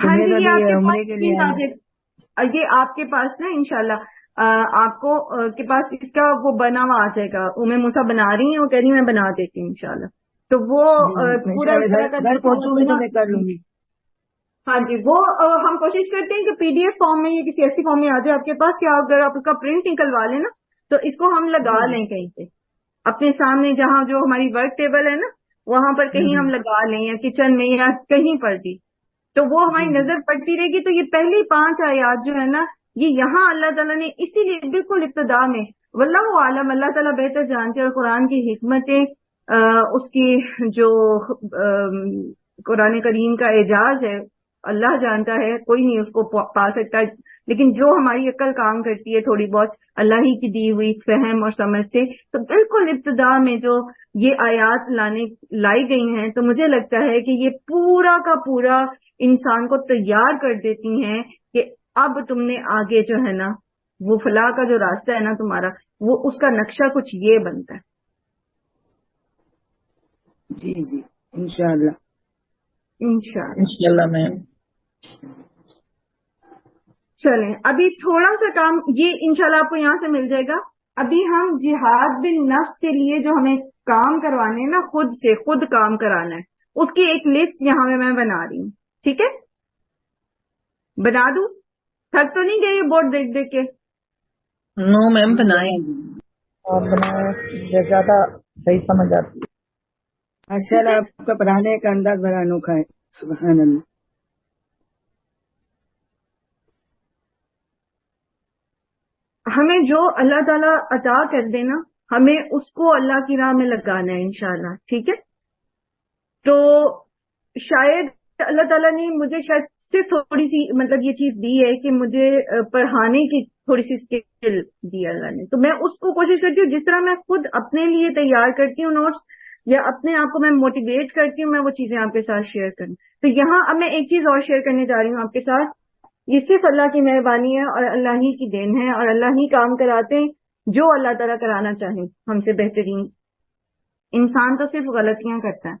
ہاں تمہیں جی، تو یہ آپ کے عمرے پاس کے لیے آ جائے، یہ آپ کے پاس نا انشاءاللہ آپ کو کے پاس اس کا وہ بنا ہوا آ جائے گا. موسیٰ بنا رہی ہیں، وہ کہہ رہی ہیں میں بنا دیتی ہوں انشاءاللہ. تو وہ پورا اس طرح کا گھر پہنچوں گی تو میں کر لوں گی. ہاں جی، وہ ہم کوشش کرتے ہیں کہ پی ڈی ایف فارم میں یا کسی ایسی فارم میں آ جائے آپ کے پاس کہ اگر آپ اس کا پرنٹ نکلوا لیں نا تو اس کو ہم لگا لیں کہیں پہ اپنے سامنے، جہاں جو ہماری ورک ٹیبل ہے نا وہاں پر کہیں ہم لگا لیں، یا کچن میں یا کہیں پر بھی، تو وہ ہماری نظر پڑتی رہے گی. تو یہ پہلی 5 آیات جو ہے نا، یہ یہاں اللہ تعالیٰ نے اسی لیے بالکل ابتدا میں، واللہ عالم، اللہ تعالیٰ بہتر جانتے ہیں، اور قرآن کی حکمتیں، اس کی جو قرآن کریم کا اعجاز ہے اللہ جانتا ہے، کوئی نہیں اس کو پا سکتا. لیکن جو ہماری عقل کام کرتی ہے تھوڑی بہت اللہ ہی کی دی ہوئی فہم اور سمجھ سے، تو بالکل ابتدا میں جو یہ آیات لائی گئی ہیں، تو مجھے لگتا ہے کہ یہ پورا کا پورا انسان کو تیار کر دیتی ہیں کہ اب تم نے آگے جو ہے نا وہ فلاح کا جو راستہ ہے نا تمہارا، وہ اس کا نقشہ کچھ یہ بنتا ہے. جی جی انشاءاللہ انشاءاللہ میم. چلیں ابھی تھوڑا سا کام یہ انشاءاللہ آپ کو یہاں سے مل جائے گا. ابھی ہم جہاد بن نفس کے لیے جو ہمیں کام کروانے ہیں نا، خود سے خود کام کرانا ہے، اس کی ایک لسٹ یہاں میں بنا رہی ہوں. ٹھیک ہے، بنا دوں؟ تھک تو نہیں گئی بورڈ دیکھ دیکھ کے؟ نو میم بنائیں اور بنائیں زیادہ صحیح سمجھ آتی ہے. ماشاءاللہ آپ کا پڑھانے کا انداز بڑا انوکھا ہے، سبحان اللہ. ہمیں جو اللہ تعالیٰ عطا کر دے نا، ہمیں اس کو اللہ کی راہ میں لگانا ہے انشاءاللہ. ٹھیک ہے، تو شاید اللہ تعالیٰ نے مجھے شاید صرف تھوڑی سی مطلب یہ چیز دی ہے کہ مجھے پڑھانے کی تھوڑی سی اسکل دی اللہ نے. تو میں اس کو کوشش کرتی ہوں، جس طرح میں خود اپنے لیے تیار کرتی ہوں نوٹس، یا اپنے آپ کو میں موٹیویٹ کرتی ہوں، میں وہ چیزیں آپ کے ساتھ شیئر کروں. تو یہاں اب میں ایک چیز اور شیئر کرنے جا رہی ہوں آپ کے ساتھ. یہ صرف اللہ کی مہربانی ہے اور اللہ ہی کی دین ہے، اور اللہ ہی کام کراتے ہیں جو اللہ تعالیٰ کرانا چاہیں ہم سے بہترین. انسان تو صرف غلطیاں کرتا ہے.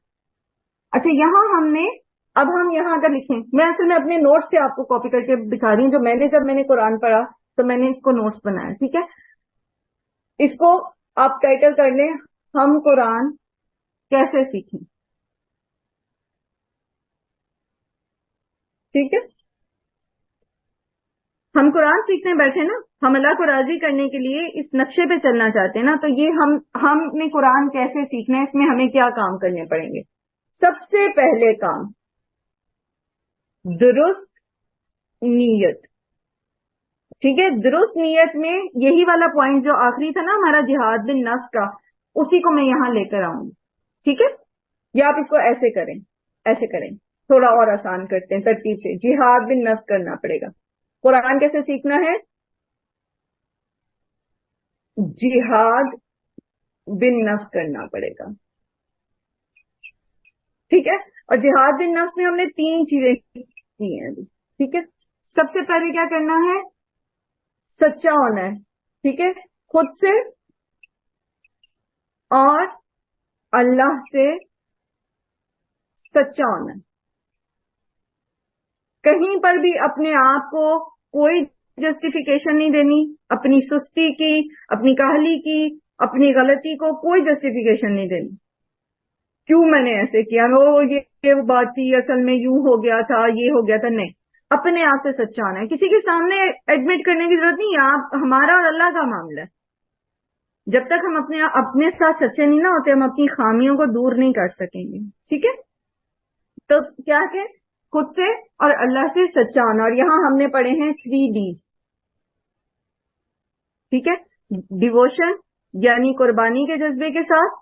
اچھا، یہاں اب ہم یہاں اگر لکھیں، میں اصل میں اپنے نوٹس سے آپ کو کاپی کر کے دکھا رہی ہوں، جو جب میں نے قرآن پڑھا تو میں نے اس کو نوٹس بنایا. ٹھیک ہے، اس کو آپ ٹائٹل کر لیں، ہم قرآن کیسے سیکھیں. ٹھیک ہے، ہم قرآن سیکھنے بیٹھے نا، ہم اللہ کو راضی کرنے کے لیے اس نقشے پہ چلنا چاہتے ہیں نا، تو یہ ہم نے قرآن کیسے سیکھنا ہے، اس میں ہمیں کیا کام کرنے پڑیں گے. سب سے پہلے کام درست نیت. ٹھیک ہے، درست نیت میں یہی والا پوائنٹ جو آخری تھا نا ہمارا جہاد بن نفس کا، اسی کو میں یہاں لے کر آؤں گی. ٹھیک ہے، یا آپ اس کو ایسے کریں، تھوڑا اور آسان کرتے ہیں ترتیب سے. جہاد بن نفس کرنا پڑے گا. قرآن کیسے سیکھنا ہے؟ جہاد بن نفس کرنا پڑے گا. ٹھیک ہے، اور جہاد بن نفس میں ہم نے 3 چیزیں کی ہیں ابھی. ٹھیک ہے، سب سے پہلے کیا کرنا ہے؟ سچا ہونا ہے. ٹھیک ہے، خود سے اور اللہ سے سچا ہونا ہے. کہیں پر بھی اپنے آپ کو کوئی جسٹیفیکیشن نہیں دینی، اپنی سستی کی، اپنی کاہلی کی، اپنی غلطی کو کوئی جسٹیفیکیشن نہیں دینی. کیوں میں نے ایسے کیا، یہ بات تھی، اصل میں یوں ہو گیا تھا، یہ ہو گیا تھا. نہیں، اپنے آپ سے سچا ہونا ہے. کسی کے سامنے ایڈمٹ کرنے کی ضرورت نہیں. آپ ہمارا اور اللہ کا معاملہ ہے. جب تک ہم اپنے ساتھ سچے نہیں نہ ہوتے، ہم اپنی خامیوں کو دور نہیں کر سکیں گے. ٹھیک ہے، تو کیا کہ خود سے اور اللہ سے سچا ہونا. اور یہاں ہم نے پڑھے ہیں 3 Ds. ٹھیک ہے، ڈیووشن یعنی قربانی کے جذبے کے ساتھ،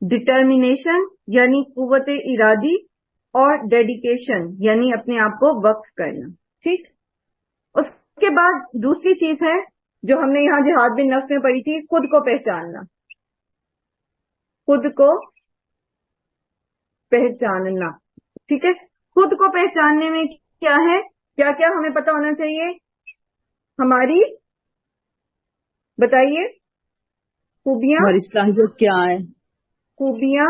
ڈٹرمینیشن یعنی قوت ارادی، اور ڈیڈیکیشن یعنی اپنے آپ کو وقف کرنا. ٹھیک، اس کے بعد دوسری چیز ہے جو ہم نے یہاں جہاد بن نفس میں پڑھی تھی، خود کو پہچاننا. خود کو پہچاننا. ٹھیک ہے، خود کو پہچاننے میں کیا ہے، کیا کیا ہمیں پتہ ہونا چاہیے؟ ہماری بتائیے خوبیاں، ہماری صلاحیت کیا ہے، خوبیاں،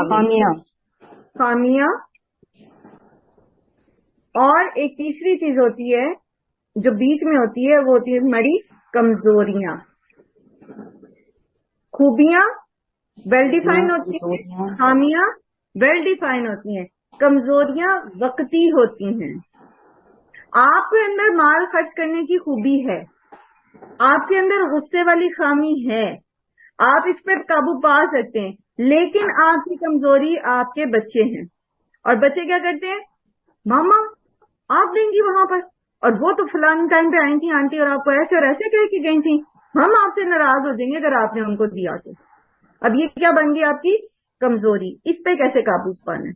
خامیاں، خامیاں، اور ایک تیسری چیز ہوتی ہے جو بیچ میں ہوتی ہے، وہ ہوتی ہے ہماری کمزوریاں. خوبیاں ویل ڈیفائن ہوتی ہیں، خامیاں ویل ڈیفائن ہوتی ہیں، کمزوریاں وقتی ہوتی ہیں. آپ کے اندر مال خرچ کرنے کی خوبی ہے، آپ کے اندر غصے والی خامی ہے، آپ اس پر قابو پا سکتے ہیں، لیکن آپ کی کمزوری آپ کے بچے ہیں. اور بچے کیا کرتے ہیں؟ ماما آپ دیں گی وہاں پر، اور وہ تو فلاں ٹائم پہ آئی تھی آنٹی اور آپ کو ایسے اور ایسے کہہ کے گئی تھی، ہم آپ سے ناراض ہو جائیں گے اگر آپ نے ان کو دیا تو. اب یہ کیا بن گئی؟ آپ کی کمزوری. اس پہ کیسے قابو پانا ہے،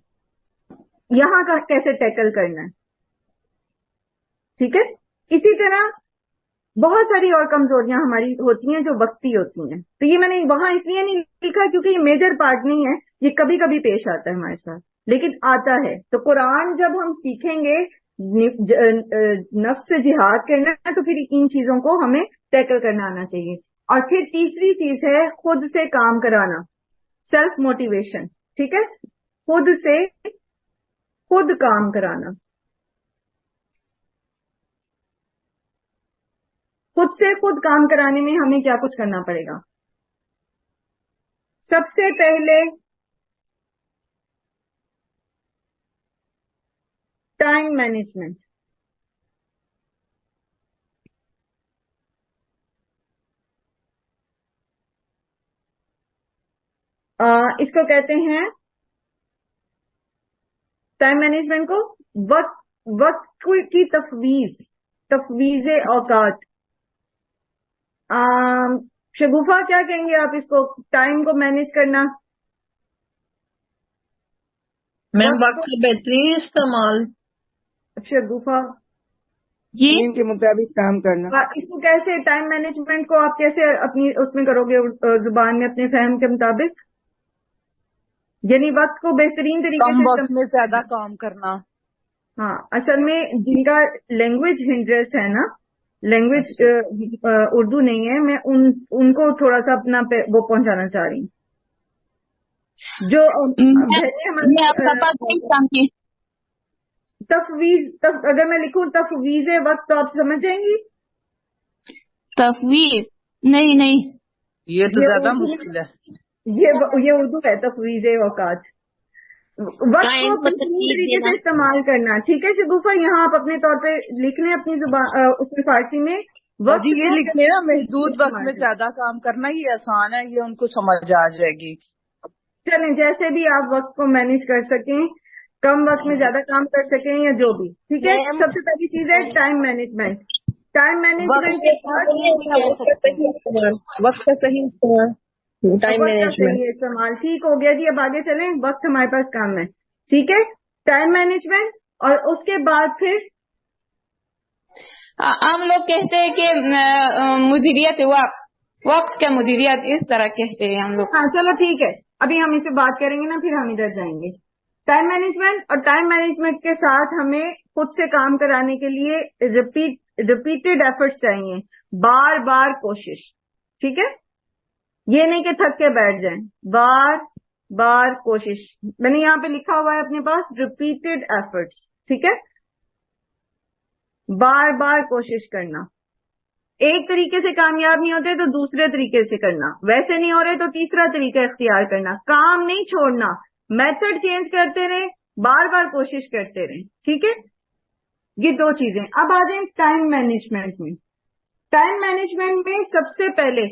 یہاں کا کیسے ٹیکل کرنا ہے. ٹھیک ہے. اسی طرح بہت ساری اور کمزوریاں ہماری ہوتی ہیں جو وقتی ہوتی ہیں. تو یہ میں نے وہاں اس لیے نہیں لکھا کیونکہ یہ میجر پارٹ نہیں ہے، یہ کبھی کبھی پیش آتا ہے ہمارے ساتھ، لیکن آتا ہے. تو قرآن جب ہم سیکھیں گے نفس سے جہاد کرنا ہے تو پھر ان چیزوں کو ہمیں ٹیکل کرنا آنا چاہیے. اور پھر تیسری چیز ہے خود سے کام کرانا، سیلف موٹیویشن. ٹھیک ہے. خود سے خود کام کرانا. خود سے خود کام کرانے میں ہمیں کیا کچھ کرنا پڑے گا؟ سب سے پہلے ٹائم مینجمنٹ. اس کو کہتے ہیں ٹائم مینجمنٹ کو وقت کی تفویض اوقات. شگوفہ کیا کہیں گے آپ اس کو، ٹائم کو مینج کرنا؟ میم وقت کا بہترین استعمال. شگوفہ جی دین کے مطابق کام کرنا. اس کو کیسے ٹائم مینجمنٹ کو آپ کیسے اپنی اس میں کرو گے زبان میں اپنے فہم کے مطابق؟ یعنی وقت کو بہترین طریقے کم سے وقت میں زیادہ کام کرنا. ہاں اصل میں جن کا لینگویج ہنڈرس ہے نا، لینگویج اردو نہیں ہے، میں ان کو تھوڑا سا اپنا وہ پہنچانا چاہ رہی ہوں. جو میں آپ کا بات نہیں سمجھی. تفویض، اگر میں لکھوں تفویض وقت تو آپ سمجھ جائیں گی؟ تفویض نہیں یہ تو زیادہ مشکل ہے. یہ اردو ہے تفویض اوقات. وقت کو بہترین طریقے سے استعمال کرنا. ٹھیک ہے شگوفہ، یہاں آپ اپنے طور پہ لکھ لیں اپنی زبان اس میں فارسی میں وقت جی یہ کو لکھنے نا محدود وقت میں زیادہ کام کرنا، یہ آسان ہے، یہ ان کو سمجھ آ جائے گی. چلیں جیسے بھی آپ وقت کو مینج کر سکیں، کم وقت میں زیادہ کام کر سکیں یا جو بھی. ٹھیک ہے. سب سے پہلی چیز ہے ٹائم مینجمنٹ. ٹائم مینجمنٹ کے بعد وقت کا صحیح استعمال، ٹائم وقت کا مینجمنٹ. صحیح استعمال. ٹھیک ہو گیا جی. اب آگے چلیں، وقت ہمارے پاس کم ہے. ٹھیک ہے. ٹائم مینجمنٹ، اور اس کے بعد پھر ہم لوگ کہتے ہیں کہ مدیریت وقت کا مدیریت اس طرح کہتے ہیں ہم لوگ. ہاں چلو ٹھیک ہے، ابھی ہم اس سے بات کریں گے نا، پھر ہم ادھر جائیں گے. ٹائم مینجمنٹ، اور ٹائم مینجمنٹ کے ساتھ ہمیں خود سے کام کرانے کے لیے ریپیٹڈ ایفرٹس چاہیے، بار بار کوشش. ٹھیک ہے. یہ نہیں کہ تھک کے بیٹھ جائیں، بار بار کوشش. میں نے یہاں پہ لکھا ہوا ہے اپنے پاس ریپیٹڈ ایفرٹس. ٹھیک ہے. بار بار کوشش کرنا. ایک طریقے سے کامیاب نہیں ہوتے تو دوسرے طریقے سے کرنا، ویسے نہیں ہو رہے تو تیسرا طریقہ اختیار کرنا. کام نہیں چھوڑنا، میتھڈ چینج کرتے رہیں، بار بار کوشش کرتے رہیں. ٹھیک ہے. یہ دو چیزیں. اب آ جائیں ٹائم مینجمنٹ میں. ٹائم مینجمنٹ میں سب سے پہلے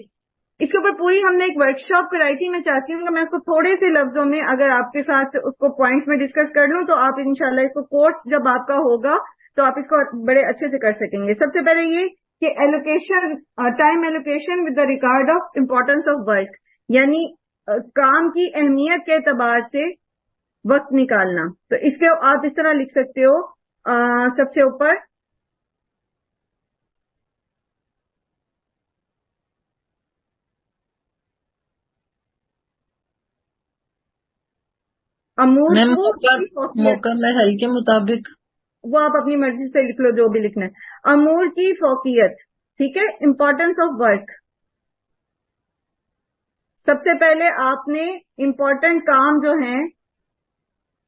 اس کے اوپر پوری ہم نے ایک ورک شاپ کرائی تھی. میں چاہتی ہوں کہ میں اس کو تھوڑے سے لفظوں میں اگر آپ کے ساتھ اس کو پوائنٹس میں ڈسکس کر لوں تو آپ انشاءاللہ اس کو کورس جب آپ کا ہوگا تو آپ اس کو بڑے اچھے سے کر سکیں گے. سب سے پہلے یہ کہ allocation, time allocation with the regard of importance of work, یعنی کام کی اہمیت کے اعتبار سے وقت نکالنا. تو اس کے آپ اس طرح لکھ سکتے ہو سب سے اوپر امور موقع میں حل کے مطابق وہ آپ اپنی مرضی سے لکھ لو جو بھی لکھنا ہے. امور کی فوقیت. ٹھیک ہے. Importance of work. سب سے پہلے آپ نے امپورٹنٹ کام جو ہیں